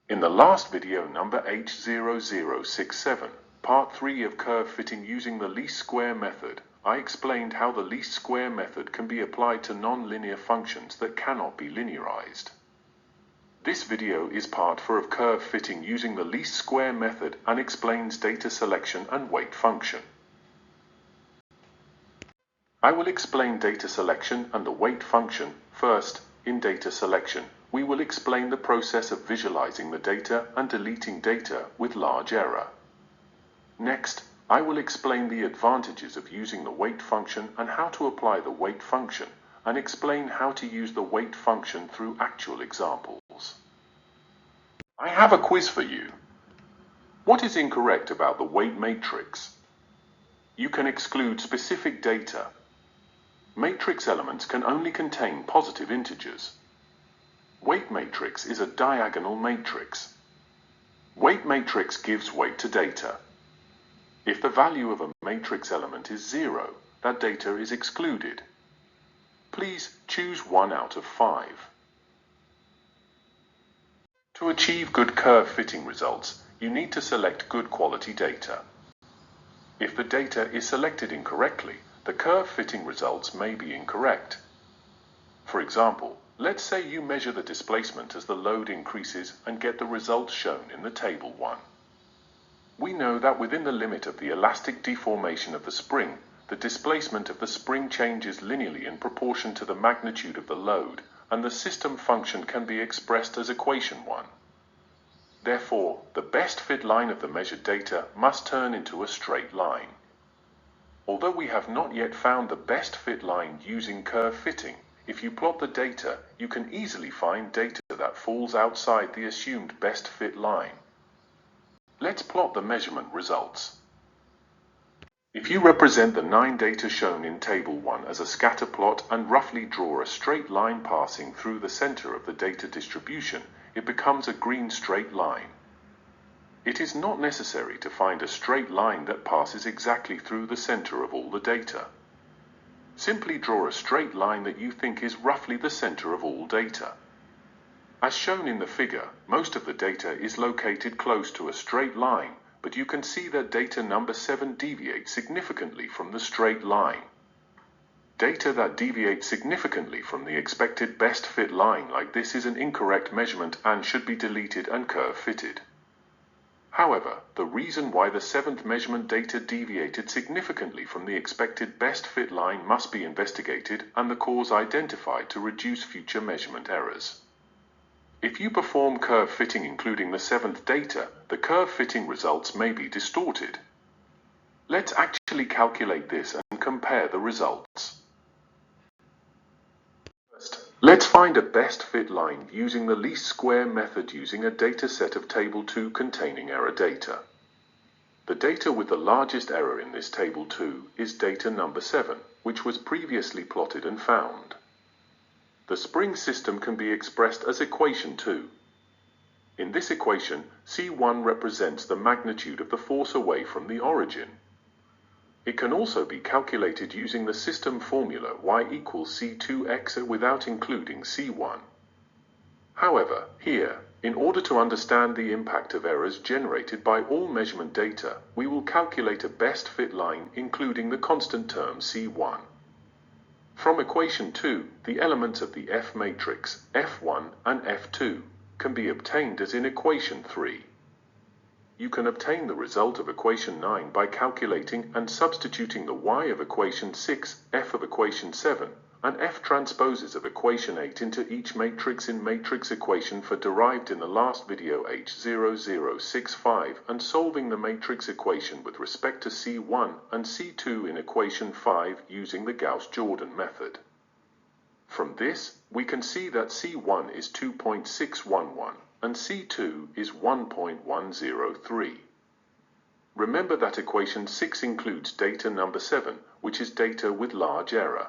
In the last video, number E0067, part 3 of curve fitting using the least square method, I explained how the least square method can be applied to non-linear functions that cannot be linearized. This video is part 4 of curve fitting using the least square method and explains data selection and weight function. I will explain data selection and the weight function. First, in data selection, we will explain the process of visualizing the data and deleting data with large error. Next, I will explain the advantages of using the weight function and how to apply the weight function, and explain how to use the weight function through actual examples. I have a quiz for you. What is incorrect about the weight matrix? You can exclude specific data. Matrix elements can only contain positive integers. Weight matrix is a diagonal matrix. Weight matrix gives weight to data. If the value of a matrix element is 0, that data is excluded. Please choose 1 out of 5. To achieve good curve fitting results, you need to select good quality data. If the data is selected incorrectly, the curve fitting results may be incorrect. For example, let's say you measure the displacement as the load increases and get the results shown in the table 1. We know that within the limit of the elastic deformation of the spring, the displacement of the spring changes linearly in proportion to the magnitude of the load, and the system function can be expressed as equation 1. Therefore, the best fit line of the measured data must turn into a straight line. Although we have not yet found the best fit line using curve fitting, if you plot the data, you can easily find data that falls outside the assumed best fit line. Let's plot the measurement results. If you represent the 9 data shown in table 1 as a scatter plot and roughly draw a straight line passing through the center of the data distribution, it becomes a green straight line. It is not necessary to find a straight line that passes exactly through the center of all the data. Simply draw a straight line that you think is roughly the center of all data. As shown in the figure, most of the data is located close to a straight line, but you can see that data number 7 deviates significantly from the straight line. Data that deviates significantly from the expected best fit line like this is an incorrect measurement and should be deleted and curve fitted. However, the reason why the 7th measurement data deviated significantly from the expected best fit line must be investigated and the cause identified to reduce future measurement errors. If you perform curve fitting including the 7th data, the curve fitting results may be distorted. Let's actually calculate this and compare the results. First, let's find a best fit line using the least square method using a data set of table 2 containing error data. The data with the largest error in this table 2 is data number 7, which was previously plotted and found. The spring system can be expressed as equation 2. In this equation, C1 represents the magnitude of the force away from the origin. It can also be calculated using the system formula y equals C2x without including C1. However, here, in order to understand the impact of errors generated by all measurement data, we will calculate a best fit line including the constant term C1. From equation 2, the elements of the F matrix, F1 and F2, can be obtained as in equation 3. You can obtain the result of equation 9 by calculating and substituting the y of equation 6, f of equation 7, and f transposes of equation 8 into each matrix in matrix equation for derived in the last video E0065 and solving the matrix equation with respect to C1 and C2 in equation 5 using the Gauss-Jordan method. From this, we can see that C1 is 2.611 and C2 is 1.103. Remember that equation 6 includes data number 7, which is data with large error.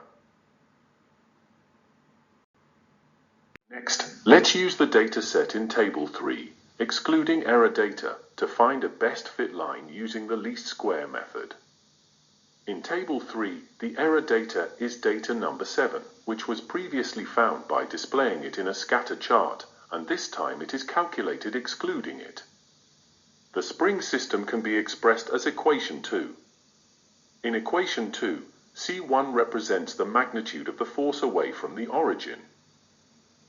Next, let's use the data set in table 3, excluding error data, to find a best fit line using the least square method. In table 3, the error data is data number 7, which was previously found by displaying it in a scatter chart, and this time it is calculated excluding it. The spring system can be expressed as equation 2. In equation 2, C1 represents the magnitude of the force away from the origin.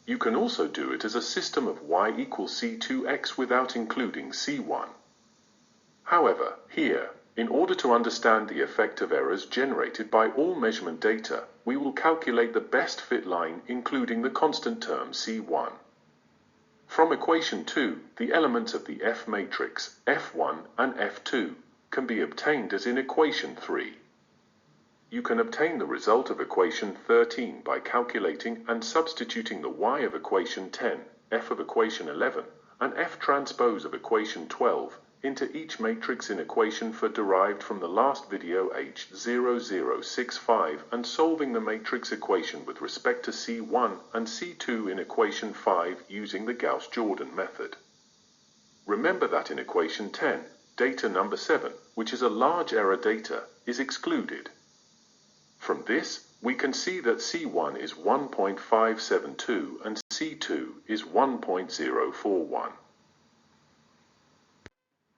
You can also do it as a system of y equals C2x without including C1. However, here, in order to understand the effect of errors generated by all measurement data, we will calculate the best fit line including the constant term C1. From equation 2, the elements of the F matrix, F1 and F2, can be obtained as in equation 3. You can obtain the result of equation 13 by calculating and substituting the y of equation 10, f of equation 11, and f transpose of equation 12 into each matrix in equation 4 derived from the last video E0068 and solving the matrix equation with respect to C1 and C2 in equation 5 using the Gauss-Jordan method. Remember that in equation 10, data number 7, which is a large error data, is excluded. From this, we can see that C1 is 1.572 and C2 is 1.041.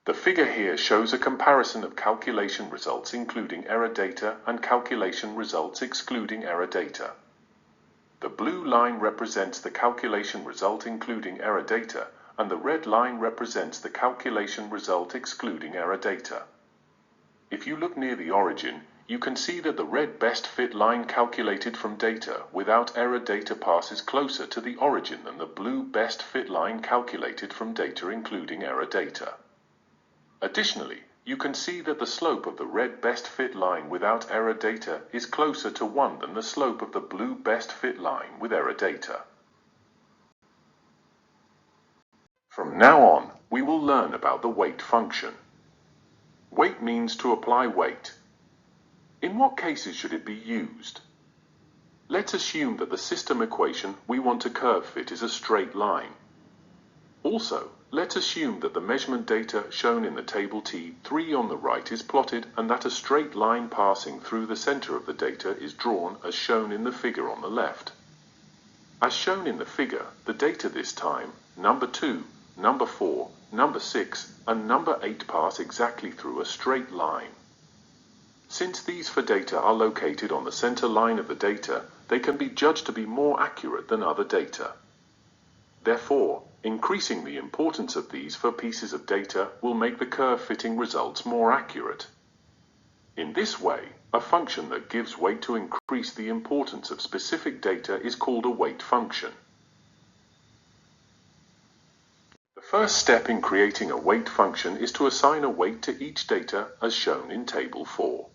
The figure here shows a comparison of calculation results including error data and calculation results excluding error data. The blue line represents the calculation result including error data, and the red line represents the calculation result excluding error data. If you look near the origin, you can see that the red best fit line calculated from data without error data passes closer to the origin than the blue best fit line calculated from data including error data. Additionally, you can see that the slope of the red best fit line without error data is closer to 1 than the slope of the blue best fit line with error data. From now on, we will learn about the weight function. Weight means to apply weight. In what cases should it be used? Let's assume that the system equation we want to curve fit is a straight line. Also, let's assume that the measurement data shown in the table T3 on the right is plotted and that a straight line passing through the center of the data is drawn as shown in the figure on the left. As shown in the figure, the data this time, number 2, number 4, number 6, and number 8 pass exactly through a straight line. Since these 4 data are located on the center line of the data, they can be judged to be more accurate than other data. Therefore, increasing the importance of these 4 pieces of data will make the curve fitting results more accurate. In this way, a function that gives weight to increase the importance of specific data is called a weight function. The first step in creating a weight function is to assign a weight to each data as shown in Table 4.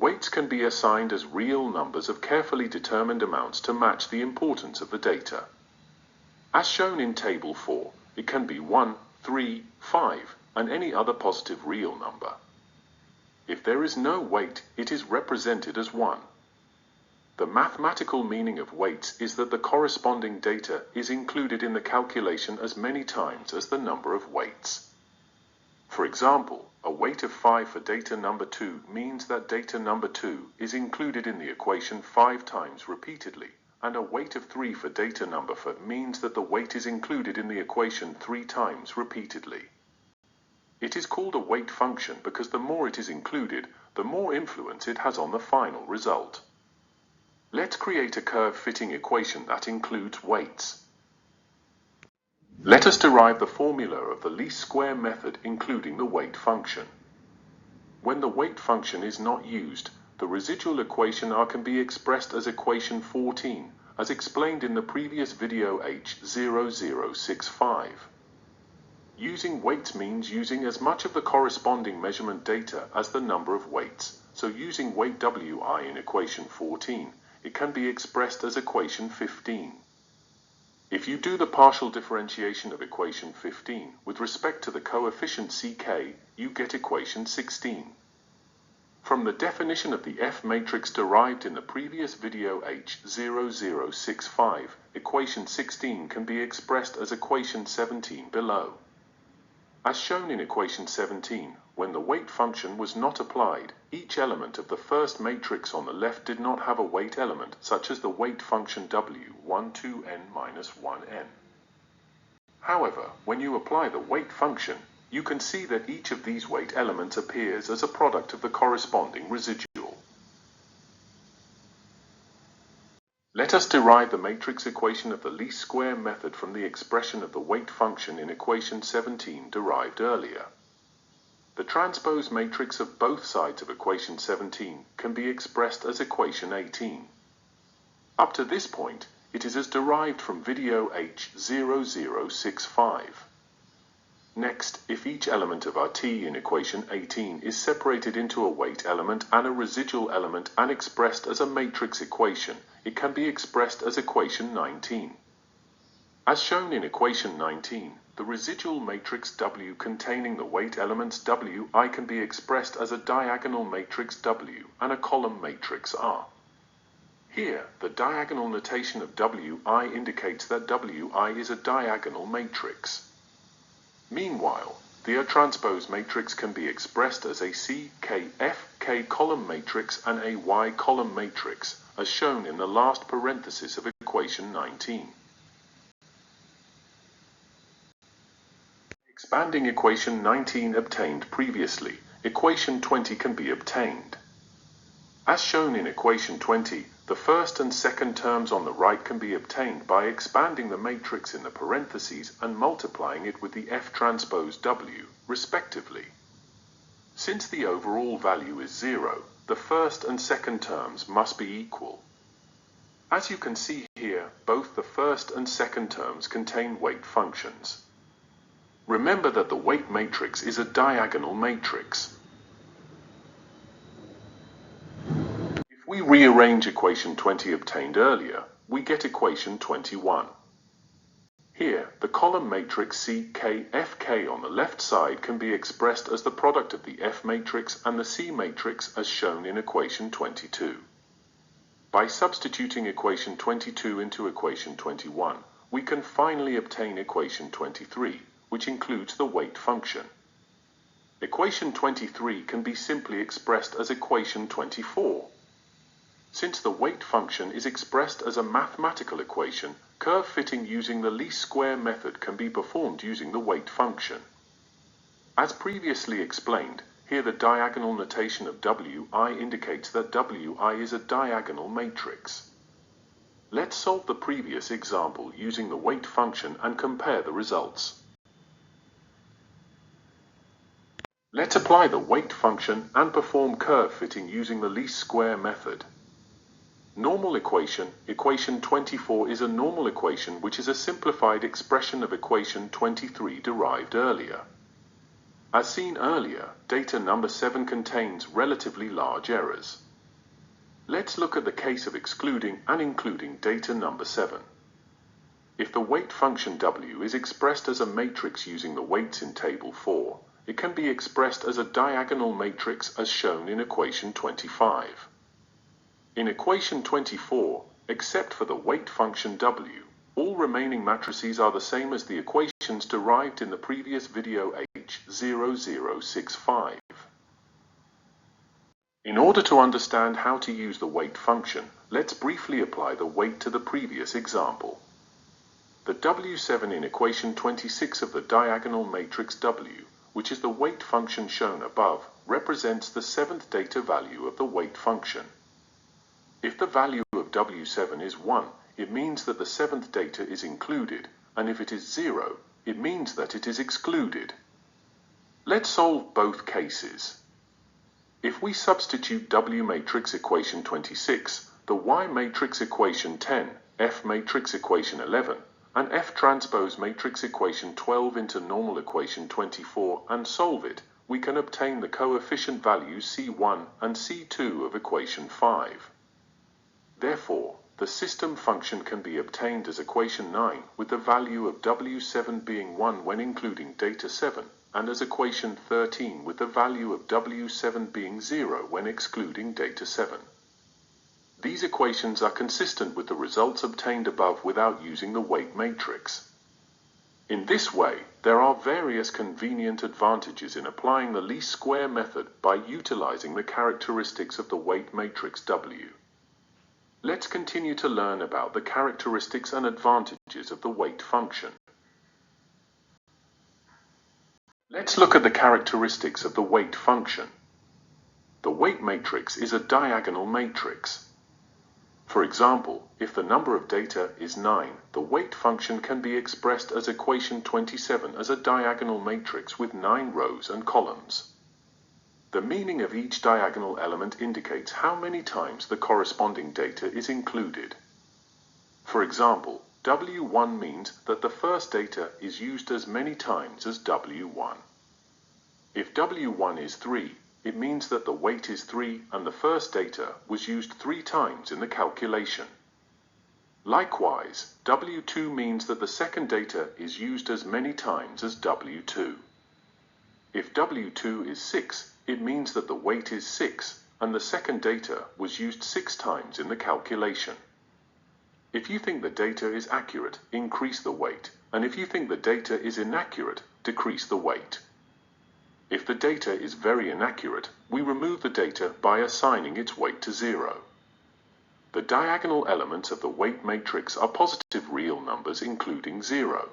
Weights can be assigned as real numbers of carefully determined amounts to match the importance of the data. As shown in Table 4, it can be 1, 3, 5, and any other positive real number. If there is no weight, it is represented as 1. The mathematical meaning of weights is that the corresponding data is included in the calculation as many times as the number of weights. For example, a weight of 5 for data number 2 means that data number 2 is included in the equation 5 times repeatedly, and a weight of 3 for data number 4 means that the weight is included in the equation 3 times repeatedly. It is called a weight function because the more it is included, the more influence it has on the final result. Let's create a curve-fitting equation that includes weights. Let us derive the formula of the least square method including the weight function. When the weight function is not used, the residual equation R can be expressed as equation 14, as explained in the previous video H0065. Using weights means using as much of the corresponding measurement data as the number of weights, so using weight Wi in equation 14, it can be expressed as equation 15. If you do the partial differentiation of equation 15 with respect to the coefficient ck, you get equation 16. From the definition of the F matrix derived in the previous video H0065, equation 16 can be expressed as equation 17 below. As shown in equation 17, when the weight function was not applied, each element of the first matrix on the left did not have a weight element, such as the weight function W12n-1n. However, when you apply the weight function, you can see that each of these weight elements appears as a product of the corresponding residual. Let us derive the matrix equation of the least square method from the expression of the weight function in equation 17 derived earlier. The transpose matrix of both sides of equation 17 can be expressed as equation 18. Up to this point, it is as derived from video E0068. Next, if each element of our t in equation 18 is separated into a weight element and a residual element and expressed as a matrix equation, it can be expressed as equation 19. As shown in equation 19, the residual matrix W containing the weight elements Wi can be expressed as a diagonal matrix W and a column matrix R. Here, the diagonal notation of Wi indicates that Wi is a diagonal matrix. Meanwhile, the A transpose matrix can be expressed as a CKFK column matrix and a Y column matrix, as shown in the last parenthesis of equation 19. Expanding equation 19 obtained previously, equation 20 can be obtained. As shown in equation 20, the first and second terms on the right can be obtained by expanding the matrix in the parentheses and multiplying it with the F transpose W, respectively. Since the overall value is 0, the first and second terms must be equal. As you can see here, both the first and second terms contain weight functions. Remember that the weight matrix is a diagonal matrix. If we rearrange equation 20 obtained earlier, we get equation 21. Here, the column matrix CKFK on the left side can be expressed as the product of the F matrix and the C matrix as shown in equation 22. By substituting equation 22 into equation 21, we can finally obtain equation 23, which includes the weight function. Equation 23 can be simply expressed as equation 24. Since the weight function is expressed as a mathematical equation, curve fitting using the least square method can be performed using the weight function. As previously explained, here the diagonal notation of Wi indicates that Wi is a diagonal matrix. Let's solve the previous example using the weight function and compare the results. Let's apply the weight function and perform curve fitting using the least square method. Normal equation, equation 24 is a normal equation which is a simplified expression of equation 23 derived earlier. As seen earlier, data number 7 contains relatively large errors. Let's look at the case of excluding and including data number 7. If the weight function W is expressed as a matrix using the weights in table 4, it can be expressed as a diagonal matrix as shown in equation 25. In equation 24, except for the weight function W, all remaining matrices are the same as the equations derived in the previous video E0068. In order to understand how to use the weight function, let's briefly apply the weight to the previous example. The W7 in equation 26 of the diagonal matrix W, which is the weight function shown above, represents the seventh data value of the weight function. If the value of W7 is 1, it means that the seventh data is included, and if it is 0, it means that it is excluded. Let's solve both cases. If we substitute W matrix equation 26, the Y matrix equation 10, F matrix equation 11, and F transpose matrix equation 12 into normal equation 24 and solve it, we can obtain the coefficient values C1 and C2 of equation 5. Therefore, the system function can be obtained as equation 9 with the value of W7 being 1 when including data 7, and as equation 13 with the value of W7 being 0 when excluding data 7. These equations are consistent with the results obtained above without using the weight matrix. In this way, there are various convenient advantages in applying the least square method by utilizing the characteristics of the weight matrix W. Let's continue to learn about the characteristics and advantages of the weight function. Let's look at the characteristics of the weight function. The weight matrix is a diagonal matrix. For example, if the number of data is 9, the weight function can be expressed as equation 27 as a diagonal matrix with 9 rows and columns. The meaning of each diagonal element indicates how many times the corresponding data is included. For example, W1 means that the first data is used as many times as W1. If W1 is 3, it means that the weight is 3 and the first data was used 3 times in the calculation. Likewise, W2 means that the second data is used as many times as W2. If W2 is 6, it means that the weight is 6 and the second data was used 6 times in the calculation. If you think the data is accurate, increase the weight, and if you think the data is inaccurate, decrease the weight. If the data is very inaccurate, we remove the data by assigning its weight to 0. The diagonal elements of the weight matrix are positive real numbers including 0.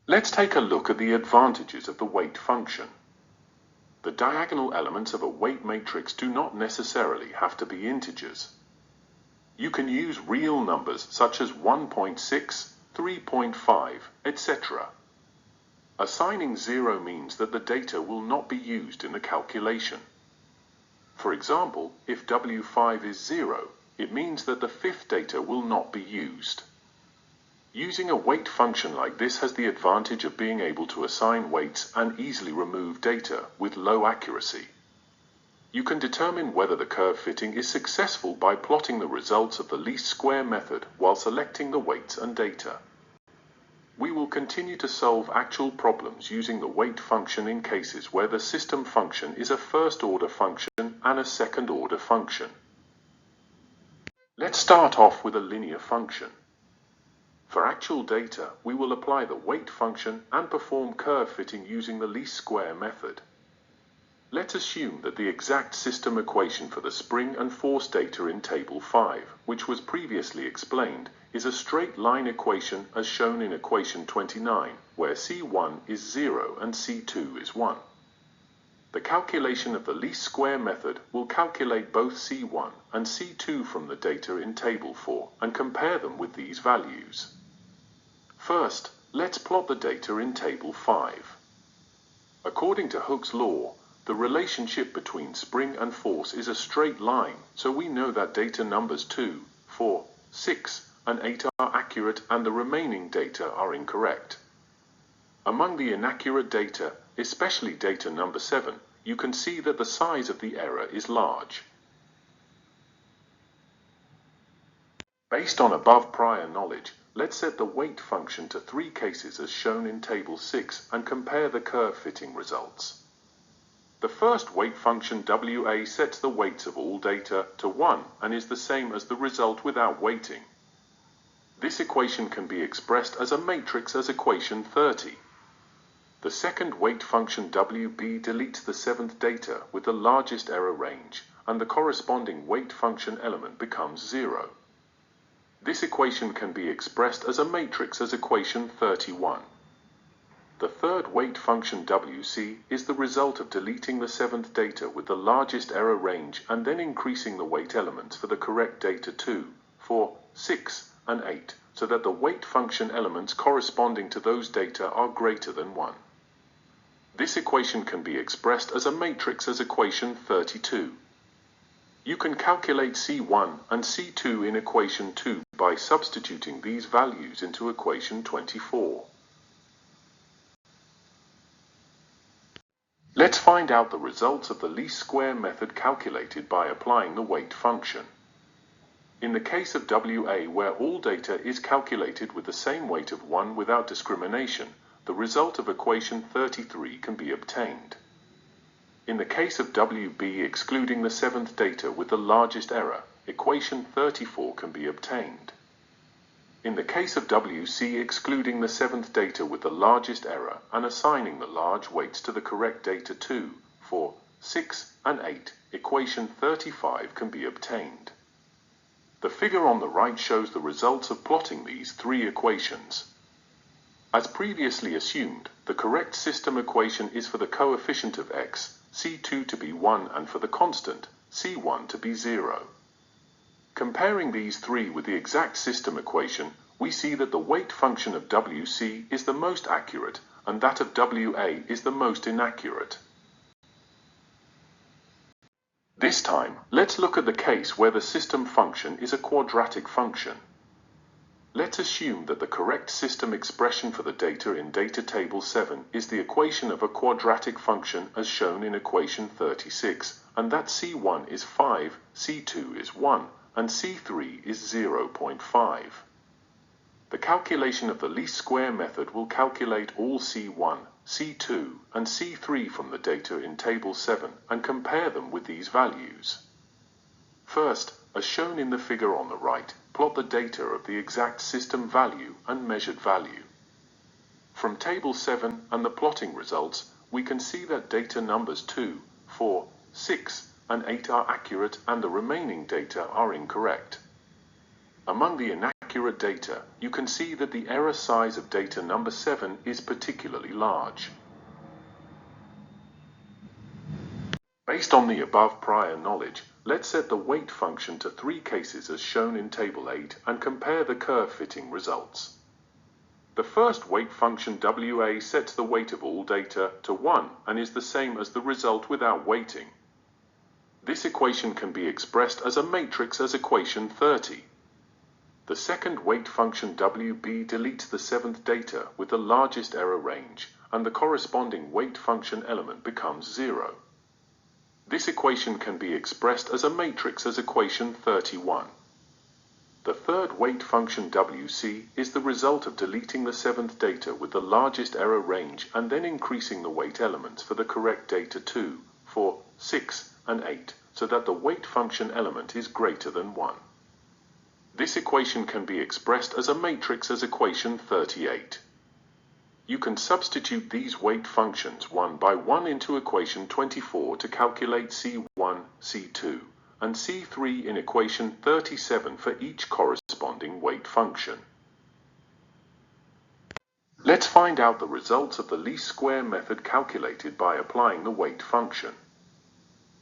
Let's take a look at the advantages of the weight function. The diagonal elements of a weight matrix do not necessarily have to be integers. You can use real numbers such as 1.6, 3.5, etc. Assigning 0 means that the data will not be used in the calculation. For example, if W5 is 0, it means that the fifth data will not be used. Using a weight function like this has the advantage of being able to assign weights and easily remove data with low accuracy. You can determine whether the curve fitting is successful by plotting the results of the least square method while selecting the weights and data. We will continue to solve actual problems using the weight function in cases where the system function is a first-order function and a second-order function. Let's start off with a linear function. For actual data, we will apply the weight function and perform curve fitting using the least square method. Let's assume that the exact system equation for the spring and force data in Table 5, which was previously explained, is a straight line equation as shown in equation 29, where C1 is 0 and C2 is 1. The calculation of the least square method will calculate both C1 and C2 from the data in Table 4 and compare them with these values. First, let's plot the data in Table 5. According to Hooke's law, the relationship between spring and force is a straight line, so we know that data numbers 2, 4, 6, and 8 are accurate and the remaining data are incorrect. Among the inaccurate data, especially data number 7, you can see that the size of the error is large. Based on above prior knowledge, let's set the weight function to 3 cases as shown in Table 6 and compare the curve fitting results. The first weight function WA sets the weights of all data to 1 and is the same as the result without weighting. This equation can be expressed as a matrix as equation 30. The second weight function WB deletes the 7th data with the largest error range, and the corresponding weight function element becomes 0. This equation can be expressed as a matrix as equation 31. The third weight function WC is the result of deleting the 7th data with the largest error range and then increasing the weight elements for the correct data 2, 4, 6, and 8, so that the weight function elements corresponding to those data are greater than 1. This equation can be expressed as a matrix as equation 32. You can calculate C1 and C2 in equation 2 by substituting these values into equation 24. Let's find out the results of the least square method calculated by applying the weight function. In the case of WA, where all data is calculated with the same weight of 1 without discrimination, the result of equation 33 can be obtained. In the case of WB excluding the 7th data with the largest error, equation 34 can be obtained. In the case of WC excluding the 7th data with the largest error and assigning the large weights to the correct data 2, 4, 6, and 8, equation 35 can be obtained. The figure on the right shows the results of plotting these 3 equations. As previously assumed, the correct system equation is for the coefficient of x, C2 to be 1, and for the constant, C1 to be 0. Comparing these three with the exact system equation, we see that the weight function of WC is the most accurate, and that of WA is the most inaccurate. This time, let's look at the case where the system function is a quadratic function. Let's assume that the correct system expression for the data in data table 7 is the equation of a quadratic function as shown in equation 36, and that C1 is 5, C2 is 1, and C3 is 0.5. The calculation of the least square method will calculate all C1, C2, and C3 from the data in table 7 and compare them with these values. First, as shown in the figure on the right, plot the data of the exact system value and measured value. From table 7 and the plotting results, we can see that data numbers 2, 4, 6, and 8 are accurate and the remaining data are incorrect. Among the inaccurate data, you can see that the error size of data number 7 is particularly large. Based on the above prior knowledge, let's set the weight function to three cases as shown in table 8 and compare the curve fitting results. The first weight function WA sets the weight of all data to 1 and is the same as the result without weighting. This equation can be expressed as a matrix as equation 30. The second weight function WB deletes the seventh data with the largest error range, and the corresponding weight function element becomes 0. This equation can be expressed as a matrix as equation 31. The third weight function WC is the result of deleting the seventh data with the largest error range and then increasing the weight elements for the correct data 2, 4, 6, and 8, so that the weight function element is greater than 1. This equation can be expressed as a matrix as equation 38. You can substitute these weight functions one by one into equation 24 to calculate C1, C2, and C3 in equation 37 for each corresponding weight function. Let's find out the results of the least square method calculated by applying the weight function.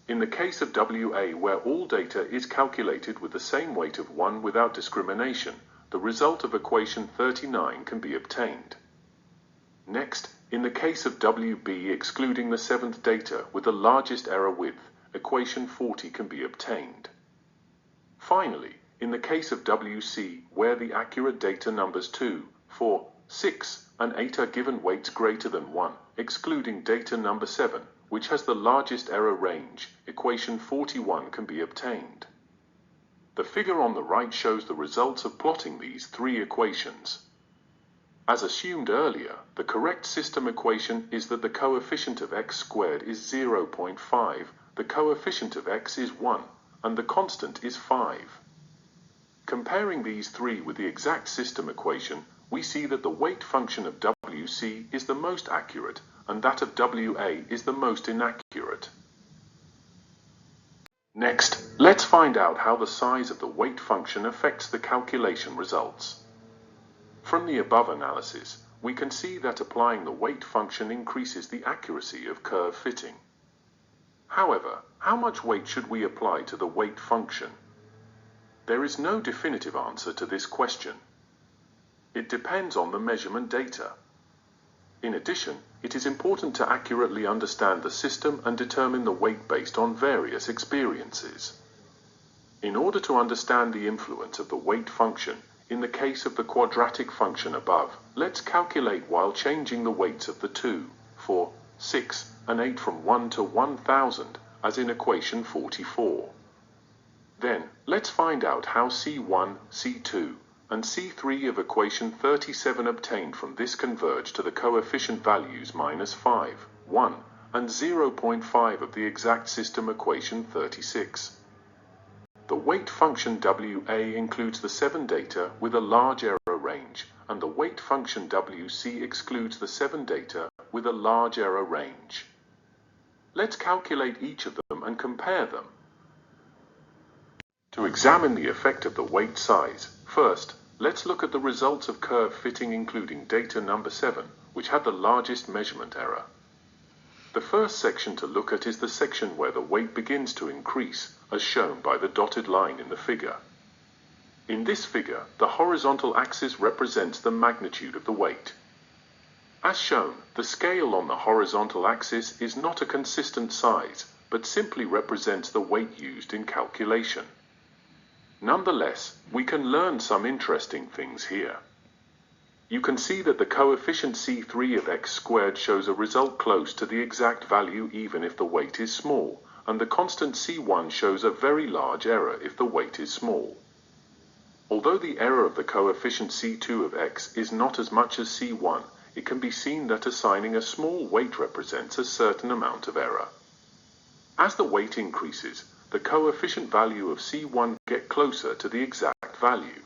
In the case of WA, where all data is calculated with the same weight of 1 without discrimination, the result of equation 39 can be obtained. Next, in the case of WB excluding the seventh data with the largest error width, equation 40 can be obtained. Finally, in the case of WC, where the accurate data numbers 2, 4, 6, and 8 are given weights greater than 1, excluding data number 7, which has the largest error range, equation 41 can be obtained. The figure on the right shows the results of plotting these three equations. As assumed earlier, the correct system equation is that the coefficient of x squared is 0.5, the coefficient of x is 1, and the constant is 5. Comparing these three with the exact system equation, we see that the weight function of WC is the most accurate, and that of WA is the most inaccurate. Next, let's find out how the size of the weight function affects the calculation results. From the above analysis, we can see that applying the weight function increases the accuracy of curve fitting. However, how much weight should we apply to the weight function? There is no definitive answer to this question. It depends on the measurement data. In addition, it is important to accurately understand the system and determine the weight based on various experiences. In order to understand the influence of the weight function, in the case of the quadratic function above, let's calculate while changing the weights of the 2, 4, 6, and 8 from 1 to 1000, as in equation 44. Then, let's find out how C1, C2, and C3 of equation 37 obtained from this converge to the coefficient values -5, 1, and 0.5 of the exact system equation 36. The weight function WA includes the 7 data with a large error range, and the weight function WC excludes the 7 data with a large error range. Let's calculate each of them and compare them. To examine the effect of the weight size, first, let's look at the results of curve fitting including data number 7, which had the largest measurement error. The first section to look at is the section where the weight begins to increase, as shown by the dotted line in the figure. In this figure, the horizontal axis represents the magnitude of the weight. As shown, the scale on the horizontal axis is not a consistent size, but simply represents the weight used in calculation. Nonetheless, we can learn some interesting things here. You can see that the coefficient C3 of x squared shows a result close to the exact value even if the weight is small, and the constant C1 shows a very large error if the weight is small. Although the error of the coefficient C2 of x is not as much as C1, it can be seen that assigning a small weight represents a certain amount of error. As the weight increases, the coefficient value of C1 gets closer to the exact value.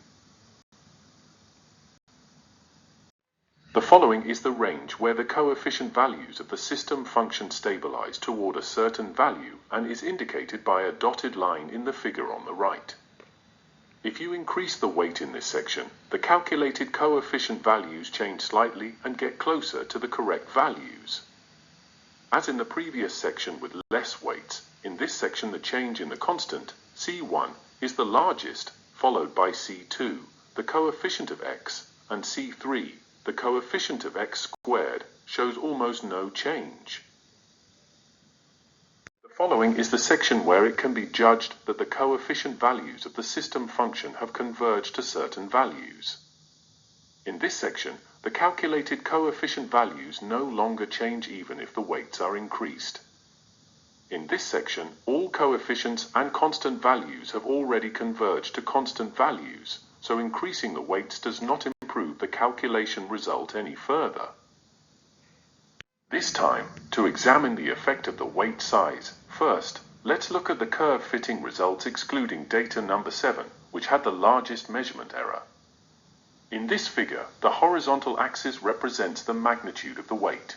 The following is the range where the coefficient values of the system function stabilize toward a certain value and is indicated by a dotted line in the figure on the right. If you increase the weight in this section, the calculated coefficient values change slightly and get closer to the correct values. As in the previous section with less weights, in this section the change in the constant, C1, is the largest, followed by C2, the coefficient of x, and C3, the coefficient of x squared, shows almost no change. The following is the section where it can be judged that the coefficient values of the system function have converged to certain values. In this section, the calculated coefficient values no longer change even if the weights are increased. In this section, all coefficients and constant values have already converged to constant values, so increasing the weights does not improve the calculation result any further. This time, to examine the effect of the weight size, first, let's look at the curve fitting results excluding data number 7, which had the largest measurement error. In this figure, the horizontal axis represents the magnitude of the weight.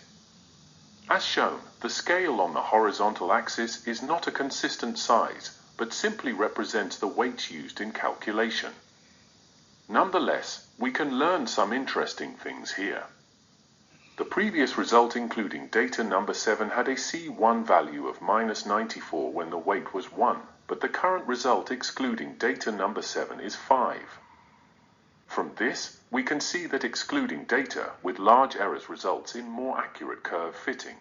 As shown, the scale on the horizontal axis is not a consistent size, but simply represents the weights used in calculation. Nonetheless, we can learn some interesting things here. The previous result including data number 7 had a C1 value of -94 when the weight was 1, but the current result excluding data number 7 is 5. From this, we can see that excluding data with large errors results in more accurate curve fitting.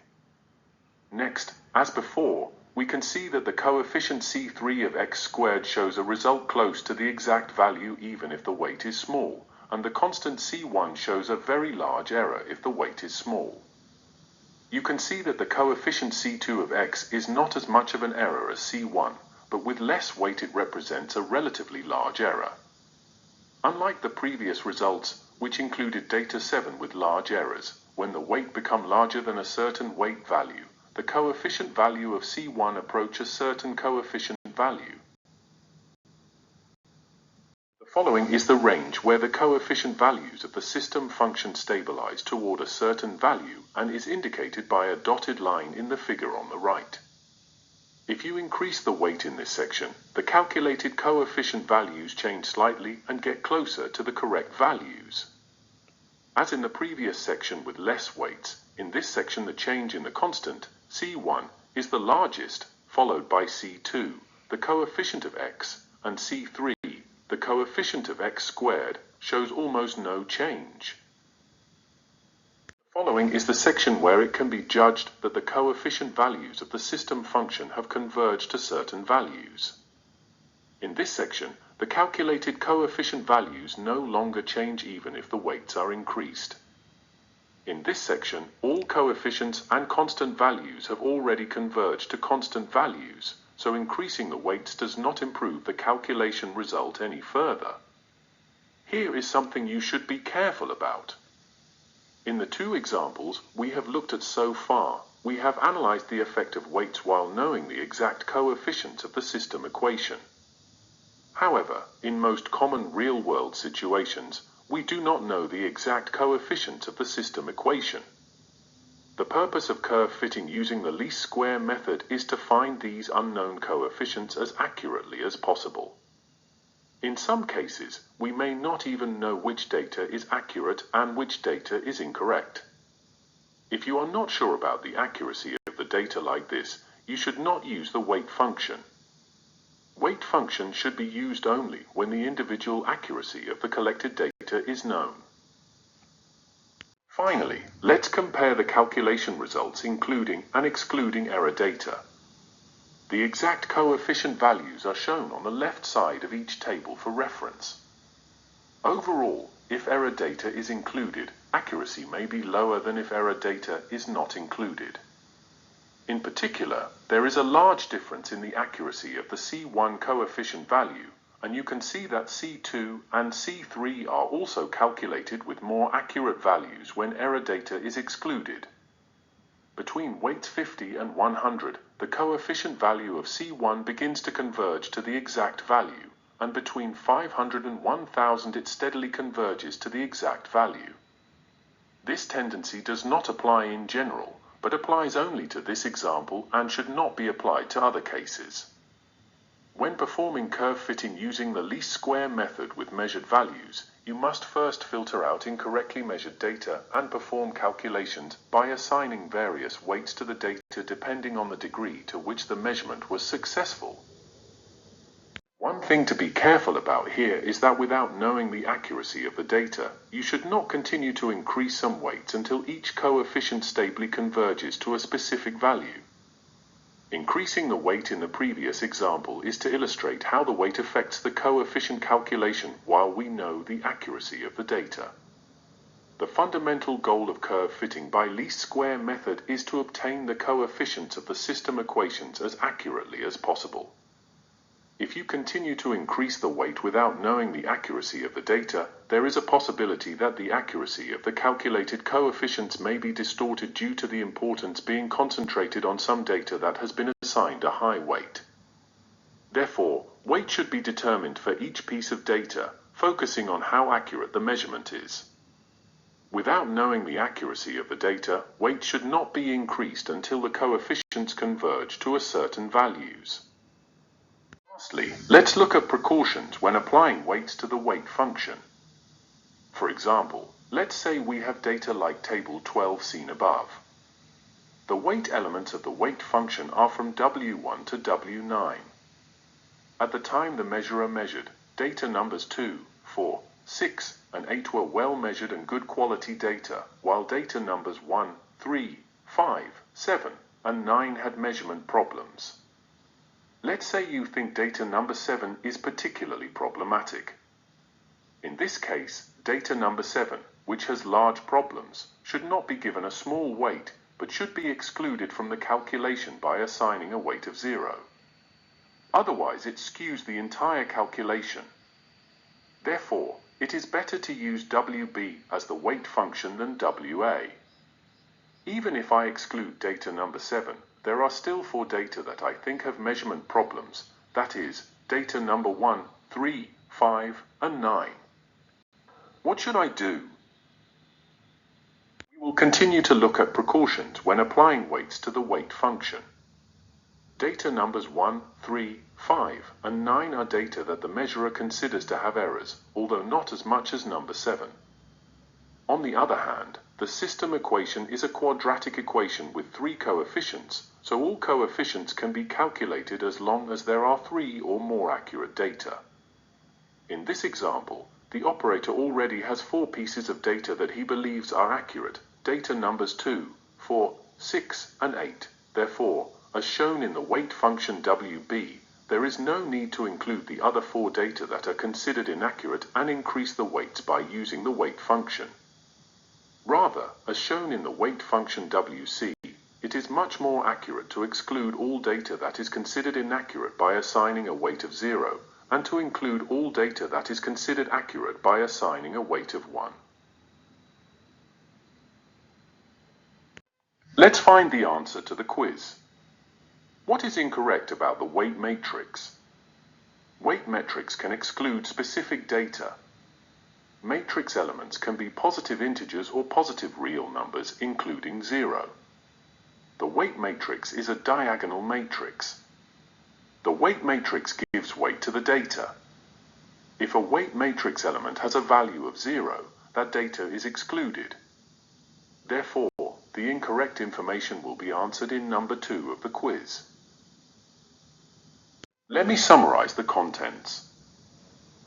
Next, as before, we can see that the coefficient C3 of x squared shows a result close to the exact value even if the weight is small, and the constant C1 shows a very large error if the weight is small. You can see that the coefficient C2 of x is not as much of an error as C1, but with less weight it represents a relatively large error. Unlike the previous results, which included data 7 with large errors, when the weight becomes larger than a certain weight value, the coefficient value of C1 approaches a certain coefficient value. The following is the range where the coefficient values of the system function stabilize toward a certain value and is indicated by a dotted line in the figure on the right. If you increase the weight in this section, the calculated coefficient values change slightly and get closer to the correct values. As in the previous section with less weights, in this section the change in the constant, C1, is the largest, followed by C2, the coefficient of x, and C3, the coefficient of x squared, shows almost no change. The following is the section where it can be judged that the coefficient values of the system function have converged to certain values. In this section, the calculated coefficient values no longer change even if the weights are increased. In this section, all coefficients and constant values have already converged to constant values, so increasing the weights does not improve the calculation result any further. Here is something you should be careful about. In the two examples we have looked at so far, we have analyzed the effect of weights while knowing the exact coefficients of the system equation. However, in most common real-world situations, we do not know the exact coefficients of the system equation. The purpose of curve fitting using the least square method is to find these unknown coefficients as accurately as possible. In some cases, we may not even know which data is accurate and which data is incorrect. If you are not sure about the accuracy of the data like this, you should not use the weight function. Weight function should be used only when the individual accuracy of the collected data is known. Finally, let's compare the calculation results including and excluding error data. The exact coefficient values are shown on the left side of each table for reference. Overall, if error data is included, accuracy may be lower than if error data is not included. In particular, there is a large difference in the accuracy of the C1 coefficient value, and you can see that C2 and C3 are also calculated with more accurate values when error data is excluded. Between weights 50 and 100, the coefficient value of C1 begins to converge to the exact value, and between 500 and 1000 it steadily converges to the exact value. This tendency does not apply in general, but applies only to this example and should not be applied to other cases. When performing curve fitting using the least square method with measured values, you must first filter out incorrectly measured data and perform calculations by assigning various weights to the data depending on the degree to which the measurement was successful. One thing to be careful about here is that without knowing the accuracy of the data, you should not continue to increase some weights until each coefficient stably converges to a specific value. Increasing the weight in the previous example is to illustrate how the weight affects the coefficient calculation while we know the accuracy of the data. The fundamental goal of curve fitting by least square method is to obtain the coefficients of the system equations as accurately as possible. If you continue to increase the weight without knowing the accuracy of the data, there is a possibility that the accuracy of the calculated coefficients may be distorted due to the importance being concentrated on some data that has been assigned a high weight. Therefore, weight should be determined for each piece of data, focusing on how accurate the measurement is. Without knowing the accuracy of the data, weight should not be increased until the coefficients converge to a certain values. Lastly, let's look at precautions when applying weights to the weight function. For example, let's say we have data like table 12 seen above. The weight elements of the weight function are from W1 to W9. At the time the measurer measured, data numbers 2, 4, 6, and 8 were well measured and good quality data, while data numbers 1, 3, 5, 7, and 9 had measurement problems. Let's say you think data number 7 is particularly problematic. In this case, data number 7, which has large problems, should not be given a small weight, but should be excluded from the calculation by assigning a weight of 0. Otherwise, it skews the entire calculation. Therefore, it is better to use WB as the weight function than WA. Even if I exclude data number 7, there are still 4 data that I think have measurement problems, that is, data number 1, 3, 5, and 9. What should I do? We will continue to look at precautions when applying weights to the weight function. Data numbers 1, 3, 5, and 9 are data that the measurer considers to have errors, although not as much as number 7. On the other hand, the system equation is a quadratic equation with 3 coefficients, so all coefficients can be calculated as long as there are 3 or more accurate data. In this example, the operator already has 4 pieces of data that he believes are accurate, data numbers 2, 4, 6, and 8. Therefore, as shown in the weight function WB, there is no need to include the other 4 data that are considered inaccurate and increase the weights by using the weight function. Rather, as shown in the weight function WC, it is much more accurate to exclude all data that is considered inaccurate by assigning a weight of 0, and to include all data that is considered accurate by assigning a weight of 1. Let's find the answer to the quiz. What is incorrect about the weight matrix? Weight matrix can exclude specific data. Matrix elements can be positive integers or positive real numbers, including 0. The weight matrix is a diagonal matrix. The weight matrix gives weight to the data. If a weight matrix element has a value of 0, that data is excluded. Therefore, the incorrect information will be answered in number 2 of the quiz. Let me summarize the contents.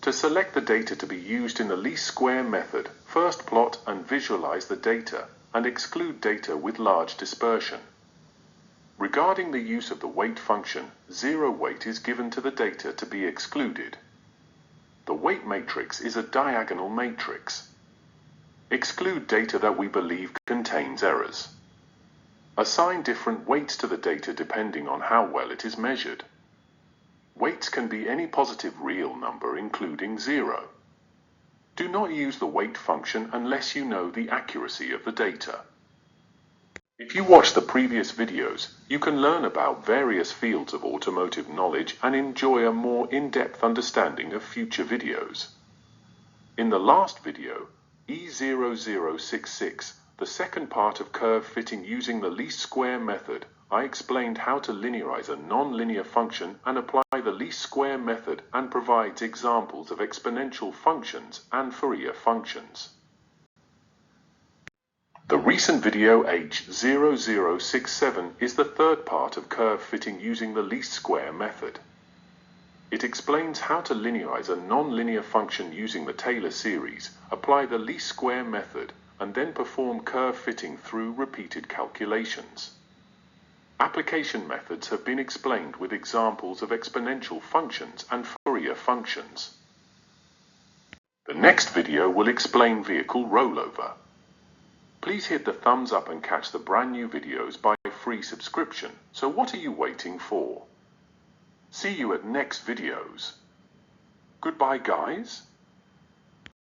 To select the data to be used in the least square method, first plot and visualize the data and exclude data with large dispersion. Regarding the use of the weight function, 0 weight is given to the data to be excluded. The weight matrix is a diagonal matrix. Exclude data that we believe contains errors. Assign different weights to the data depending on how well it is measured. Weights can be any positive real number including 0. Do not use the weight function unless you know the accuracy of the data. If you watch the previous videos, you can learn about various fields of automotive knowledge and enjoy a more in-depth understanding of future videos. In the last video, E0066, the second part of curve fitting using the least square method, I explained how to linearize a non-linear function and apply the least square method and provides examples of exponential functions and Fourier functions. The recent video H0067 is the third part of curve fitting using the least square method. It explains how to linearize a non-linear function using the Taylor series, apply the least square method, and then perform curve fitting through repeated calculations. Application methods have been explained with examples of exponential functions and Fourier functions. The next video will explain vehicle rollover. Please hit the thumbs up and catch the brand new videos by free subscription. So what are you waiting for? See you at next videos. Goodbye, guys.